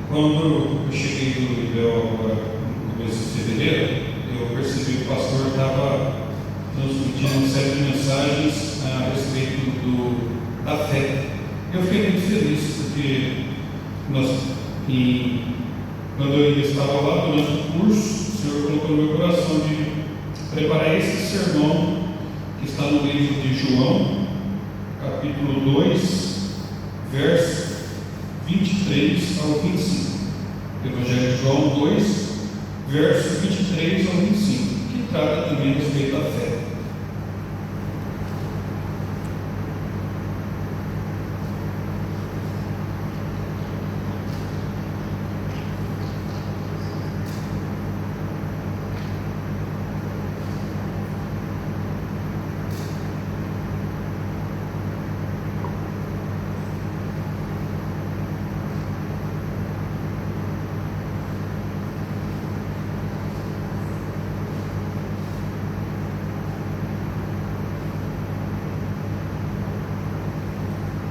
Quando eu cheguei do Ibel agora no começo de fevereiro, eu percebi que o pastor estava transmitindo uma série de mensagens a respeito da fé. Eu fiquei muito feliz, porque quando eu ainda estava lá durante o curso, o Senhor colocou no meu coração de preparar esse sermão que está no livro de João, capítulo 2, verso 23 ao 25. Evangelho de João 2, verso 23 ao 25, que trata também a respeito da fé.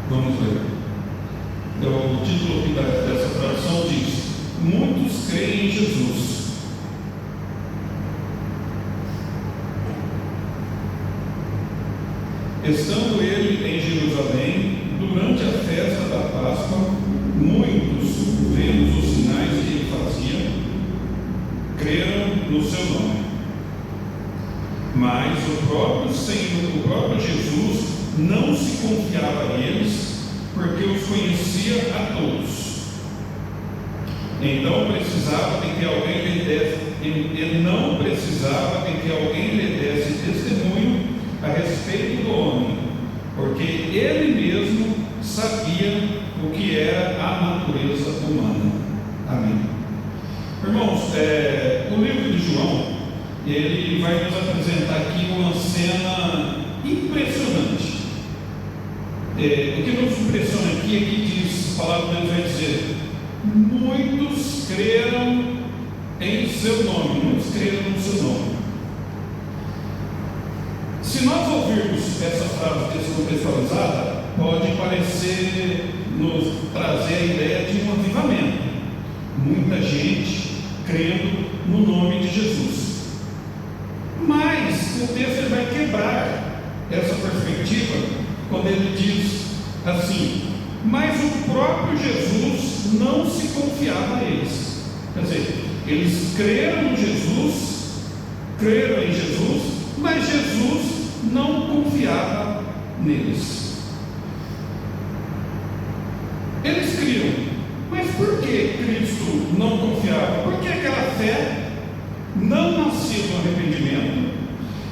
Vamos ler. O título aqui dessa tradução diz: Muitos creem em Jesus. Estando ele em Jerusalém, durante a festa da Páscoa, muitos, vendo os sinais que ele fazia, creram no seu nome. Mas o próprio Jesus não se confiava a eles, porque os conhecia a todos. Então precisava de que alguém lhe desse, ele não precisava de que alguém lhe desse testemunho a respeito do homem, porque ele mesmo sabia o que era a natureza humana. Amém. Irmãos, o livro de João, ele vai nos apresentar aqui uma cena impressionante. O que nos impressiona aqui é que diz, a palavra de Deus vai dizer: muitos creram em seu nome, muitos creram no seu nome. Se nós ouvirmos essa frase descontextualizada, pode parecer nos trazer a ideia de um avivamento. Muita gente crendo no nome de Jesus. Mas o texto vai quebrar essa perspectiva quando ele diz assim: mas o próprio Jesus não se confiava a eles. Quer dizer, eles creram em Jesus, mas Jesus não confiava neles. Eles criam, mas por que Cristo não confiava? Porque aquela fé não nascia do arrependimento,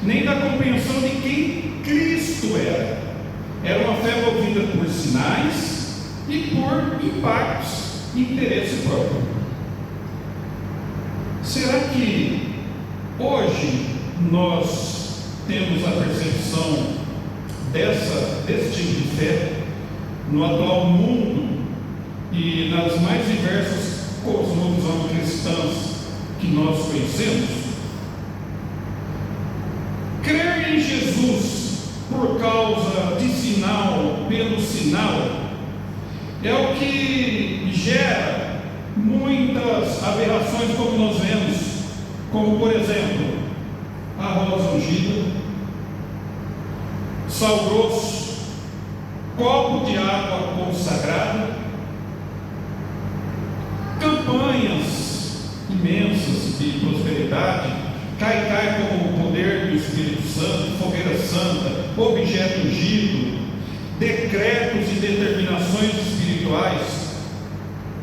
nem da compreensão de quem Cristo era. Era uma fé movida por sinais e por impactos e interesse próprio. Será que hoje nós temos a percepção desse tipo de fé no atual mundo e nas mais diversas cosmovisões cristãs que nós conhecemos? Crer em Jesus por causa de sinal, pelo sinal, é o que gera muitas aberrações, como nós vemos, como por exemplo, a rosa ungida, sal grosso, copo de água consagrada, campanhas imensas de prosperidade, cai como o poder do Espírito Santo, fogueira santa, objeto ungido, decretos e determinações espirituais.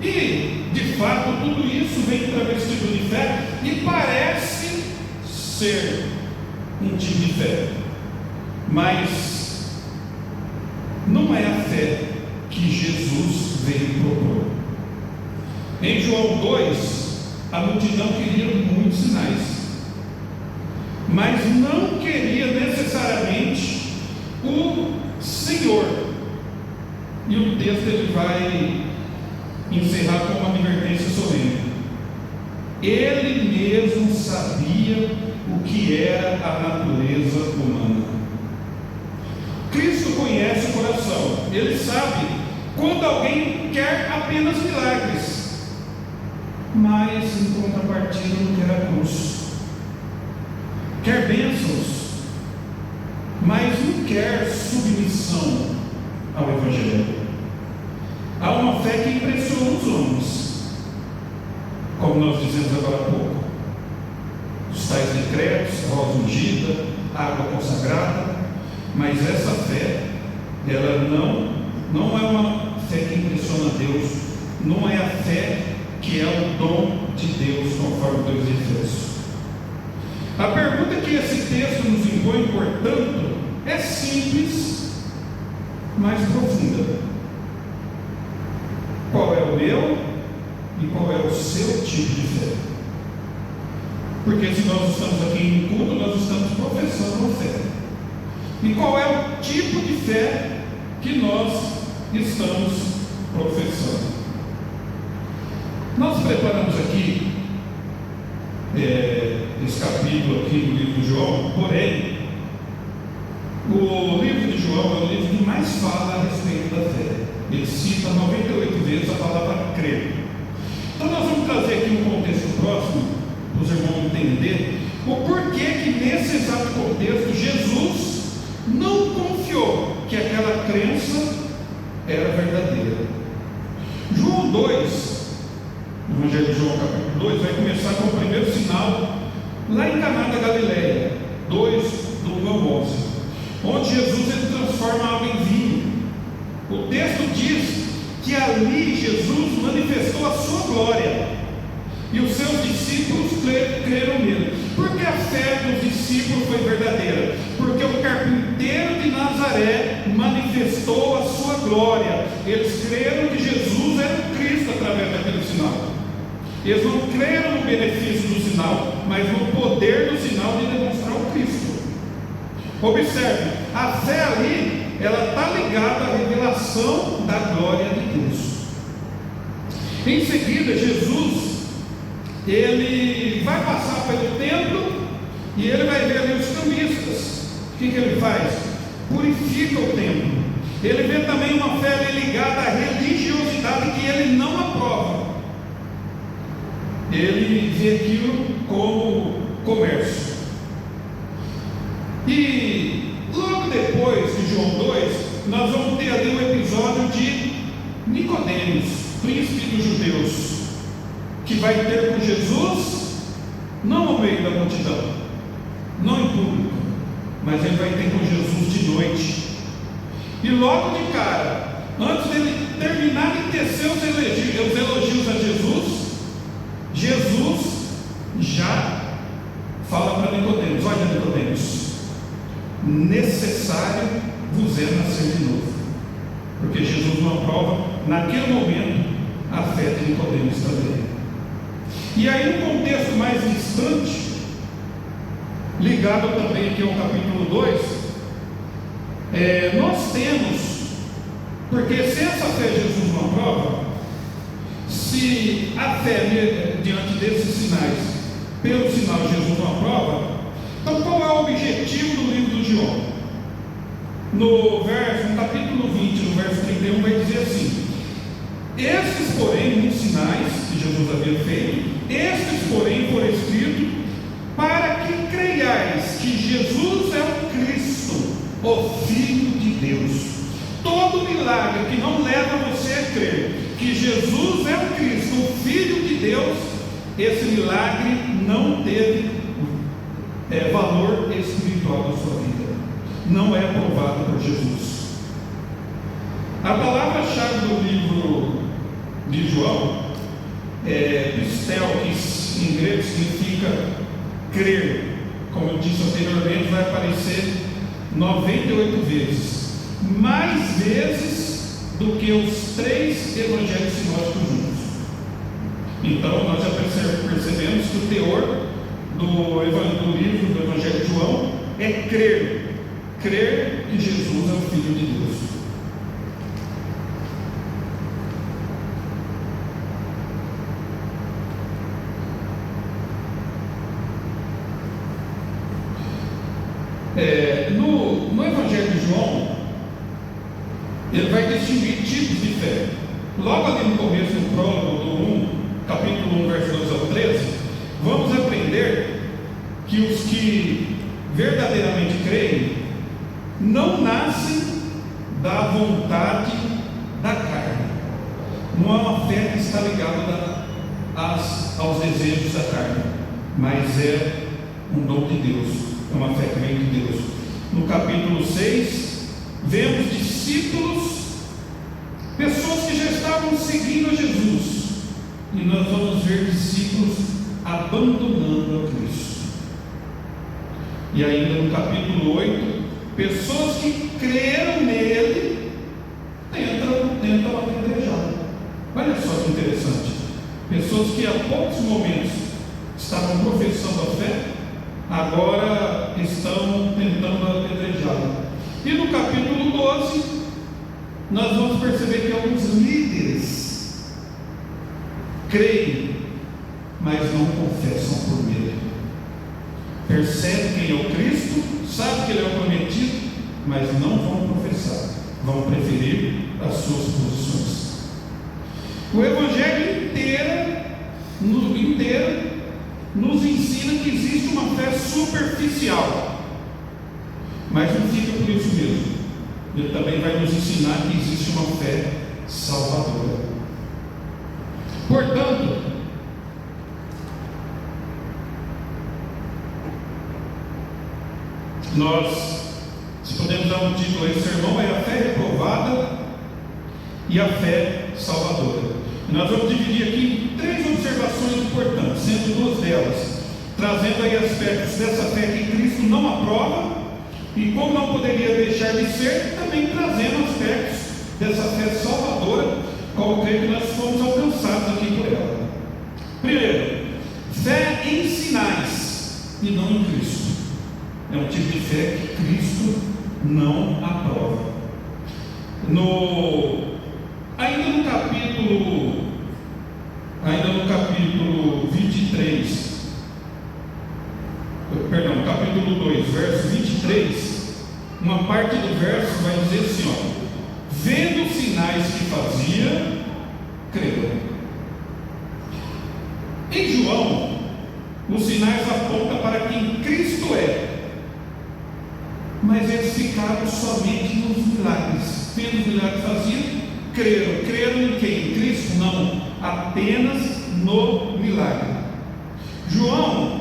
E, de fato, tudo isso vem travestido de fé e parece ser um tipo de fé, mas não é a fé que Jesus veio propor. Em João 2, a multidão queria muitos sinais, mas não queria necessariamente o Senhor. E o texto ele vai encerrar com uma advertência solene. Ele mesmo sabia o que era a natureza humana. Cristo conhece o coração. Ele sabe quando alguém não quer apenas milagres, mas em contrapartida não quer a cruz. Quer bênçãos, mas não quer submissão ao Evangelho. Há uma fé que impressiona os homens, como nós dizemos agora há pouco, os tais decretos, a rosa ungida, a água consagrada, mas essa fé, ela não é uma fé que impressiona Deus, não é a fé que é o dom de Deus, conforme 2 Efésios. A pergunta que esse texto nos impõe, portanto, é simples, mas profunda. Qual é o meu e qual é o seu tipo de fé? Porque se nós estamos aqui em culto, nós estamos professando a fé. E qual é o tipo de fé que nós estamos professando? Nós preparamos aqui esse capítulo aqui do livro de João, porém, o livro de João é o livro que mais fala a respeito da fé. Ele cita 98 vezes a palavra crer. Então nós vamos trazer aqui um contexto próximo, para os irmãos entenderem o porquê que nesse exato contexto Jesus não confiou que aquela crença era verdadeira. João 2, no Evangelho de João capítulo 2, vai começar com o primeiro sinal lá em Caná da Galileia, 2 do 1 ao 11, onde Jesus ele transforma água em vinho. O texto diz que ali Jesus manifestou a sua glória e os seus discípulos creram nele. Por que a fé dos discípulos foi verdadeira? Porque o carpinteiro de Nazaré manifestou a sua glória. Eles creram que Jesus era o Cristo através daquele sinal. Eles não creram no benefício do sinal, mas no poder do sinal de demonstrar o Cristo. Observe, a fé ali, ela está ligada à revelação da glória de Deus. Em seguida, Jesus, ele vai passar pelo templo e ele vai ver ali os cambistas. O que ele faz? Purifica o templo. Ele vê também uma fé ali ligada à religiosidade que ele não aprova. Ele vê aquilo como comércio. E logo depois de João 2, nós vamos ter ali um episódio de Nicodemos, príncipe dos judeus, que vai ter com Jesus, não no meio da multidão, não em público, mas ele vai ter com Jesus de noite. E logo de cara, antes dele terminar de tecer os elogios a Jesus, Jesus já fala para Nicodemos: olha, Nicodemos, necessário vos é nascer de novo. Porque Jesus não aprova naquele momento a fé de Nicodemos também. E aí, no contexto mais distante, ligado também aqui ao capítulo 2, nós temos, porque se essa fé Jesus não aprova, se a fé diante desses sinais, pelo sinal Jesus não aprova, então qual é o objetivo do livro de João? No capítulo 20, no verso 31, vai dizer assim: estes, porém, muitos sinais que Jesus havia feito, estes, porém, foram escritos para que creiais que Jesus é o Cristo, o Filho de Deus. Todo milagre que não leva você a crer que Jesus é o Cristo, o Filho de Deus, esse milagre não teve valor espiritual da sua vida, não é aprovado por Jesus. A palavra-chave do livro de João é pistel, que em grego significa crer. Como eu disse anteriormente, vai aparecer 98 vezes, mais vezes do que os 3 evangelhos sinóticos juntos. Então nós já percebemos que o teor do livro do Evangelho de João é crer que Jesus é o Filho de Deus. No Evangelho de João, ele vai distinguir tipos de fé. logo ali no começo do prólogo do 1, capítulo 1, verso 12 ao 13, vamos aprender que os que verdadeiramente creem não nascem da vontade da carne. Não é uma fé que está ligada aos desejos da carne, mas é um dom de Deus, é uma fé que vem de Deus. No capítulo 6, vemos discípulos, pessoas que já estavam seguindo a Jesus, e nós vamos ver discípulos abandonando a Cristo. E ainda no capítulo 8, pessoas que creram nele tentam apedrejá-lo. Olha só que interessante, pessoas que há poucos momentos estavam professando a fé, agora estão tentando apedrejá-lo. E no capítulo 12, nós vamos perceber que alguns líderes creem, mas não confessam por medo. Percebem quem é o Cristo, sabem que Ele é o prometido, mas não vão professar, vão preferir as suas posições. O Evangelho inteiro nos ensina que existe uma fé superficial, mas não fica por isso mesmo. Ele também vai nos ensinar que existe uma fé salvadora. Portanto, se podemos dar um título a esse sermão, é a fé reprovada e a fé salvadora. E nós vamos dividir aqui em 3 observações importantes, sendo 2 delas trazendo aí aspectos dessa fé que Cristo não aprova, e como não poderia deixar de ser, também trazendo aspectos dessa fé salvadora, como creio que nós fomos alcançados aqui por ela. Primeiro, fé em sinais e não em Cristo. É um tipo de fé que Cristo não aprova. Ainda no capítulo 23, capítulo 2, verso 23, uma parte do verso vai dizer assim, vendo os sinais que fazia, creu. Em João, os sinais apontam para quem Cristo é, mas eles ficaram somente nos milagres. Vendo os milagres que fazia, creram. Creram em quem? Em Cristo? Não, apenas no milagre. João,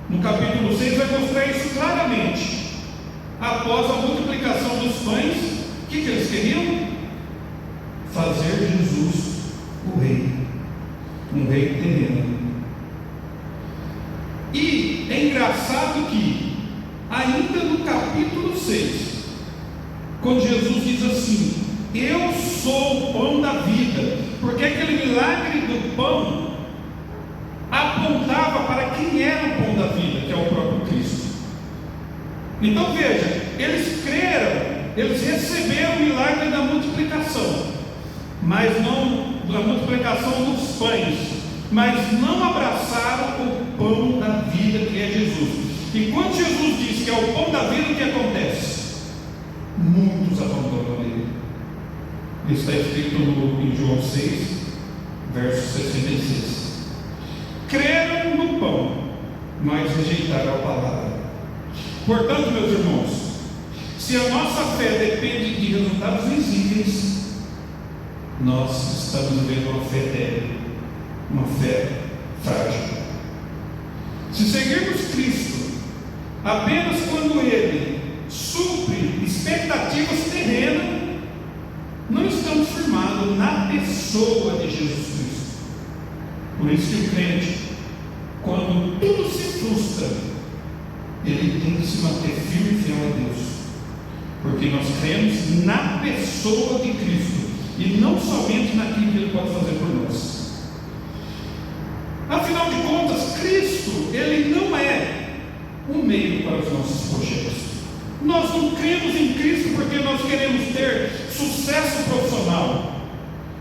no capítulo 6, vai mostrar isso claramente. Após a multiplicação dos pães, o que eles queriam? Fazer Jesus o rei, um rei terreno. E é engraçado que, ainda no capítulo 6, quando Jesus diz assim: eu sou o pão da vida, porque aquele milagre do pão apontava para quem era o pão da vida, que é o próprio Cristo. Então veja, eles creram, eles receberam o milagre da multiplicação, mas não da multiplicação dos pães, mas não abraçaram o pão da vida, que é Jesus. E quando Jesus diz que é o pão da vida, o que acontece? Muitos abandonam ele. Isso está escrito em João 6, verso 66. Creram no pão, mas rejeitaram a palavra. Portanto, meus irmãos, se a nossa fé depende de resultados visíveis, nós estamos vivendo uma fé débil, uma fé frágil. Se seguirmos Cristo apenas quando Ele supre expectativas terrenas, não estamos firmados na pessoa de Jesus Cristo. Por isso que o crente, quando tudo se frustra, ele tem que se manter firme e fiel a Deus, porque nós cremos na pessoa de Cristo e não somente naquilo que Ele pode fazer por nós. Afinal de contas, Cristo, Ele não é um meio para os nossos projetos. Nós não cremos em Cristo porque nós queremos ter sucesso profissional.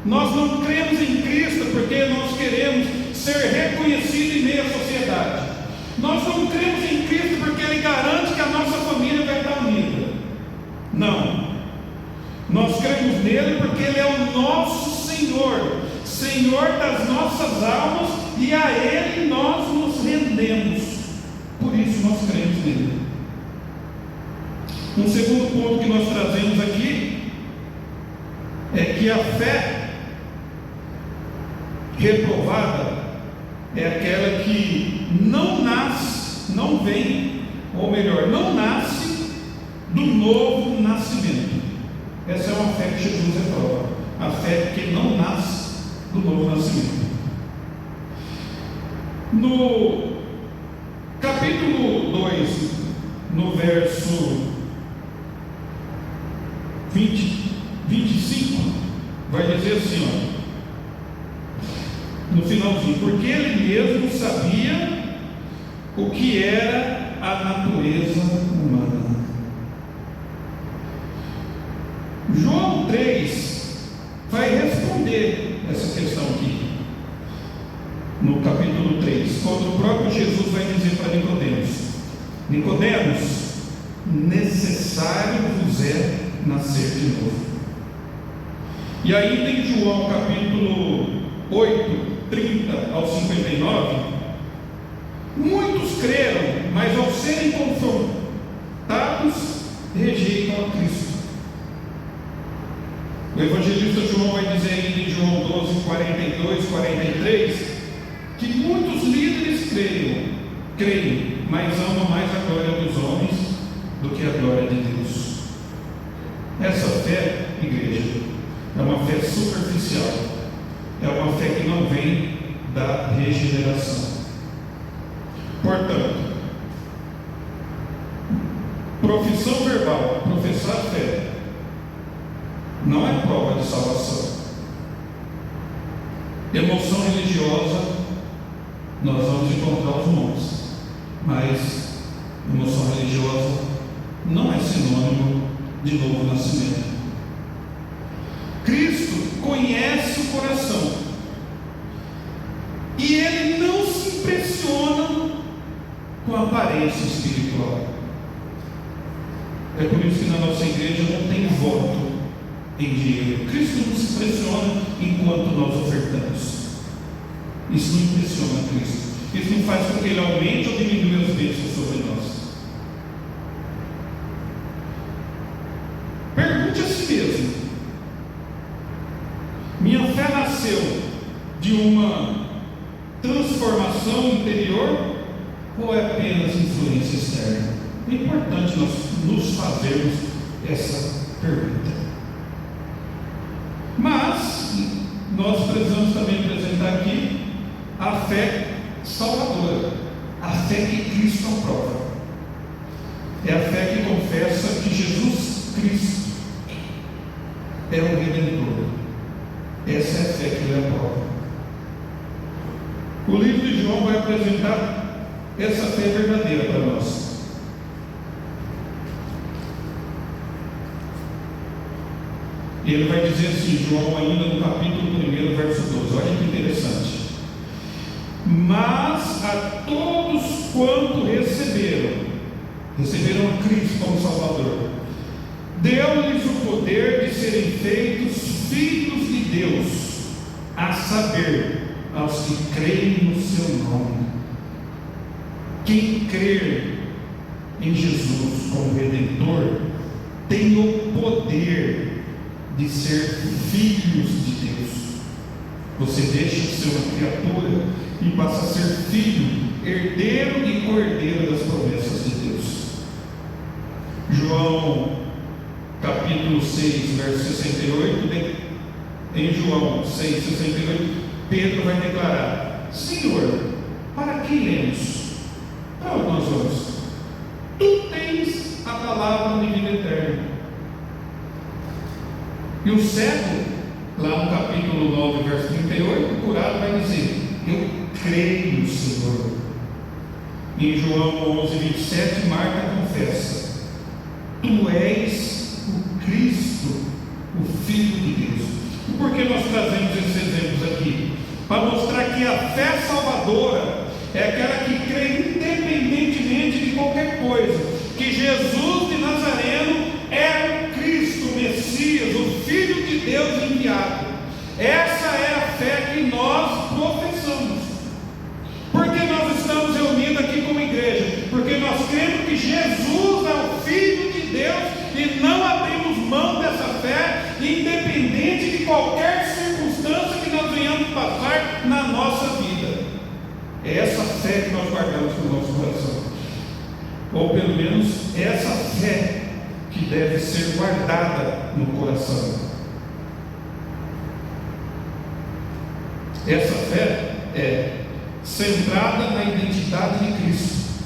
Nós não cremos em Cristo porque nós queremos ser reconhecidos em meio à sociedade. Nós não cremos em Cristo porque Ele garante que a nossa família vai estar unida. Não. Nós cremos nele porque Ele é o nosso Senhor. Senhor, Senhor das nossas almas, e a Ele nós nos rendemos. Por isso nós cremos nele. Um segundo ponto que nós trazemos aqui é que a fé reprovada é aquela que não nasce, não vem, ou melhor, não nasce do novo nascimento. Essa é uma fé que Jesus reprova, a fé que não nasce do novo nascimento. No capítulo 2, no verso 25, vai dizer assim, no finalzinho: porque ele mesmo sabia o que era a natureza humana. João 3 vai responder essa questão aqui, no capítulo 3, quando o próprio Jesus vai dizer para Nicodemos: Nicodemos, necessário vos é nascer de novo. E ainda em João capítulo 8, 30 ao 59, muitos creram, mas ao serem confrontados, rejeitam a Cristo. O evangelista João vai dizer ainda em João 12, 42, 43, que muitos líderes creem, mas amam mais a glória dos homens do que a glória de Deus. Essa fé, igreja, é uma fé superficial, é uma fé que não vem da regeneração. Portanto, profissão verbal, professar fé, não é prova de salvação. Emoção religiosa, nós vamos encontrar os montes, mas emoção religiosa não é sinônimo de novo nascimento. Cristo conhece o coração e Ele não se impressiona com a aparência espiritual. É por isso que na nossa igreja não tem voto em dinheiro. Cristo não se impressiona enquanto nós ofertamos. Isso não impressiona Cristo. Isso não faz com que Ele aumente ou diminua as bênçãos sobre nós. Pergunte a si mesmo: minha fé nasceu de uma transformação interior ou é apenas influência externa? É importante nós nos fazermos essa pergunta. Mas nós precisamos também apresentar aqui a fé salvadora, a fé que Cristo aprova. É a fé que confessa que Jesus Cristo é o Redentor. Essa é a fé que Ele aprova. O livro de João vai apresentar essa fé verdadeira para nós. E ele vai dizer assim, João, ainda no capítulo 1, verso 12, olha que interessante: mas a todos quanto receberam a Cristo como Salvador, deu-lhes o poder de serem feitos filhos de Deus, a saber, aos que creem no seu nome. Quem crer em Jesus como Redentor tem o poder de ser filhos de Deus. Você deixa de ser uma criatura e passa a ser filho, herdeiro e cordeiro das promessas de Deus. João capítulo 6, verso 68, em João 6, 68, Pedro vai declarar: Senhor, para que iremos? Para onde nós vamos? Tu tens a palavra de vida eterna. E o cego, lá no capítulo 9, verso 38, o curado vai dizer: eu creio, Senhor. Em João 11, 27, Marta confessa: tu és o Cristo, o Filho de Deus. E por que nós trazemos esses exemplos aqui? Para mostrar que a fé salvadora é aquela que crê independentemente de qualquer coisa, que Jesus de Nazareno é o Cristo, o Messias, o Filho de Deus enviado. Essa qualquer circunstância que nós venhamos passar na nossa vida. É essa fé que nós guardamos no nosso coração, ou pelo menos é essa fé que deve ser guardada no coração. Essa fé é centrada na identidade de Cristo,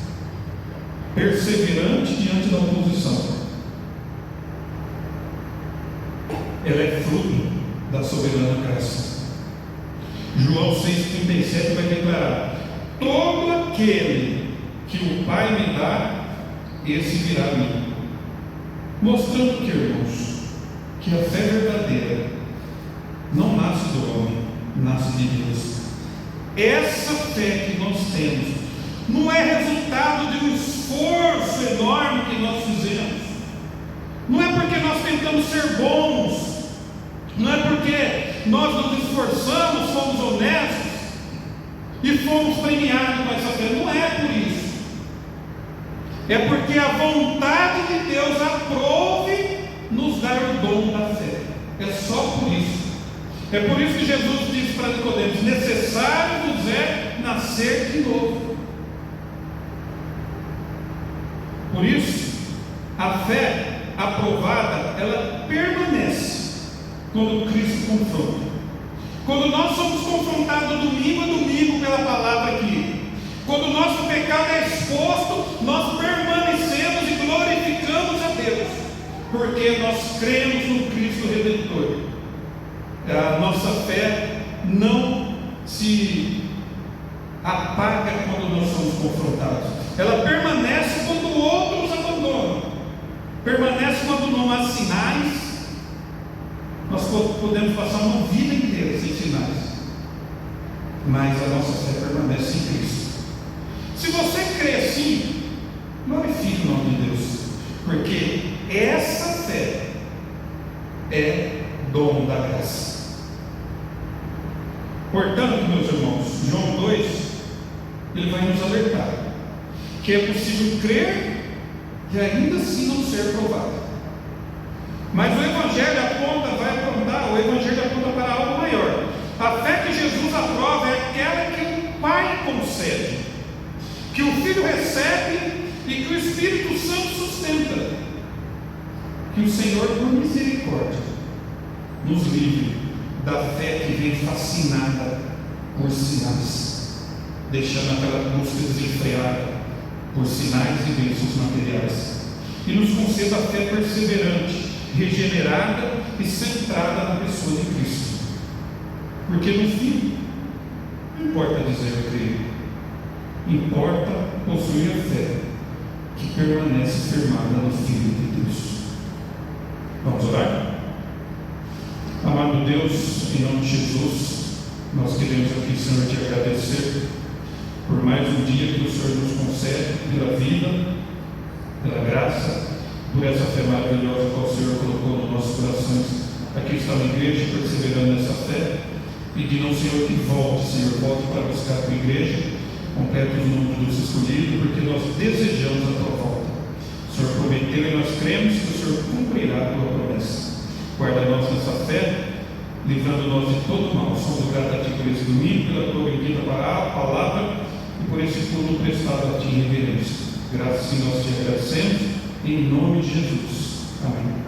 perseverante diante da oposição. Ela é fruto da soberana graça. João 6,37 vai declarar: todo aquele que o Pai me dá, esse virá a mim. Mostrando que, irmãos, que a fé verdadeira não nasce do homem, nasce de Deus. Essa fé que nós temos não é resultado de um esforço enorme que nós fizemos, não é porque nós tentamos ser bons, não é porque nós nos esforçamos, fomos honestos e fomos premiados com essa fé. Não é por isso. É porque a vontade de Deus aprove nos dar o dom da fé. É só por isso. É por isso que Jesus disse para Nicodemos: necessário vos é nascer de novo. Por isso, a fé aprovada, ela permanece quando Cristo confronta. Quando nós somos confrontados domingo a domingo pela palavra aqui, quando o nosso pecado é exposto, nós permanecemos e glorificamos a Deus, porque nós cremos no Cristo Redentor. A nossa fé não se apaga quando nós somos confrontados. Ela permanece quando outros abandonam. Permanece quando não há sinais. Nós podemos passar uma vida inteira sem sinais, mas a nossa fé permanece em Cristo. Se você crê assim, glorifique o nome de Deus, porque essa fé é dom da graça. Portanto, meus irmãos, João 2, ele vai nos alertar que é possível crer e ainda assim não ser provado. Mas o Evangelho o Evangelho aponta para algo maior. A fé que Jesus aprova é aquela que o Pai concede, que o Filho recebe e que o Espírito Santo sustenta. Que o Senhor, por misericórdia, nos livre da fé que vem fascinada por sinais, deixando aquela busca desenfreada por sinais e bênçãos materiais, e nos conceda a fé perseverante, regenerada e centrada na pessoa de Cristo. Porque no fim, não importa dizer eu creio, importa possuir a fé que permanece firmada no Filho de Deus. Vamos orar? Amado Deus, em nome de Jesus, nós queremos aqui, Senhor, te agradecer por mais um dia que o Senhor nos concede, pela vida, pela graça, por essa fé maravilhosa que o Senhor colocou nos nossos corações. Aqui está a igreja perseverando nessa fé, pedindo ao Senhor que volte para buscar a tua igreja, complete os números dos escolhidos, porque nós desejamos a tua volta. O Senhor prometeu e nós cremos que o Senhor cumprirá a tua promessa. Guarda-nós nessa fé, livrando-nos de todo mal. Somos gratos a ti por esse domingo, pela tua bendita palavra e por esse culto prestado a ti em reverência. Graças que nós te agradecemos, em nome de Jesus. Amém.